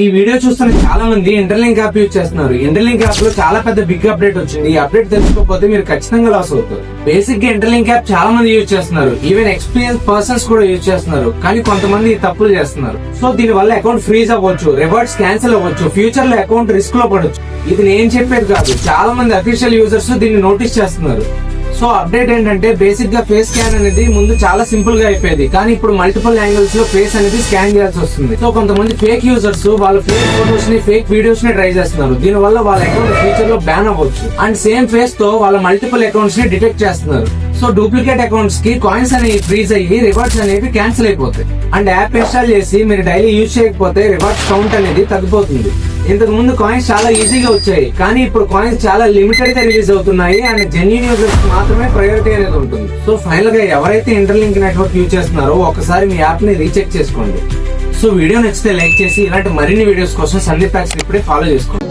ఈ వీడియో చూస్తున్న చాలా మంది ఇంటర్లింక్ యాప్ యూజ్ చేస్తున్నారు. ఇంటర్లింక్ యాప్ లో చాలా పెద్ద బిగ్ అప్డేట్ వచ్చింది. ఈ అప్డేట్ తెలుసుకోకపోతే మీరు ఖచ్చితంగా లాస్ అవుతారు. బేసిక్ గా ఇంటర్లింక్ యాప్ చాలా మంది యూజ్ చేస్తున్నారు. ఈవెన్ ఎక్స్పీరియన్స్ పర్సన్స్ కూడా యూజ్ చేస్తున్నారు. కానీ కొంతమంది తప్పులు చేస్తున్నారు. సో దీని వల్ల అకౌంట్ ఫ్రీజ్ అవ్వచ్చు, రివార్డ్స్ క్యాన్సిల్ అవ్వచ్చు, ఫ్యూచర్ లో అకౌంట్ రిస్క్ లో పడవచ్చు. ఇది నేను చెప్పేది కాదు, చాలా మంది అఫీషియల్ యూజర్స్ దీన్ని నోటీస్ చేస్తున్నారు. సో అప్డేట్ ఏంటంటే బేసిక్ గా ఫేస్ స్కాన్ అనేది ముందు చాలా సింపుల్ గా అయిపోయేది, కానీ ఇప్పుడు మల్టిపుల్ యాంగిల్స్ లో ఫేస్ అనేది స్కాన్ చేయాల్సి వస్తుంది. సో కొంతమంది ఫేక్ యూజర్స్ వాళ్ళ ఫేక్ ఫోటోస్ ని ఫేక్ వీడియోస్ ని ట్రై చేస్తున్నారు. దీని వల్ల వాళ్ళ అకౌంట్ ఫ్యూచర్ లో బ్యాన్ అవ్వచ్చు. అండ్ సేమ్ ఫేస్ తో వాళ్ళ మల్టిపుల్ అకౌంట్స్ ని డిటెక్ట్ చేస్తున్నారు. సో డూప్లికేట్ అకౌంట్స్ కి కాయిన్స్ అనేవి ఫ్రీజ్ అయ్యి రివార్డ్స్ అనేవి క్యాన్సిల్ అయిపోతాయి. అండ్ యాప్ ఇన్స్టాల్ చేసి మీరు డైలీ యూజ్ చేయకపోతే రివార్డ్స్ కౌంట్ అనేది తగ్గిపోతుంది. ఇంతకు ముందు కాయిన్స్ చాలా ఈజీగా వచ్చాయి, కానీ ఇప్పుడు కాయిన్స్ చాలా లిమిటెడ్ గా రిలీజ్ అవుతున్నాయి. అండ్ జెన్యూన్ యూజర్స్ మాత్రమే ప్రయారిటీ అనేది ఉంటుంది. సో ఫైనల్ గా ఎవరైతే ఇంటర్లింక్ నెట్వర్క్ యూజ్ చేస్తున్నారో ఒకసారి మీ యాప్ ని రీచెక్ చేసుకోండి. సో వీడియో నచ్చితే లైక్ చేసి ఇలాంటి మరిన్ని వీడియోస్ కోసం సందీప్ ప్యాక్స్ ఇప్పుడే ఫాలో చేసుకోండి.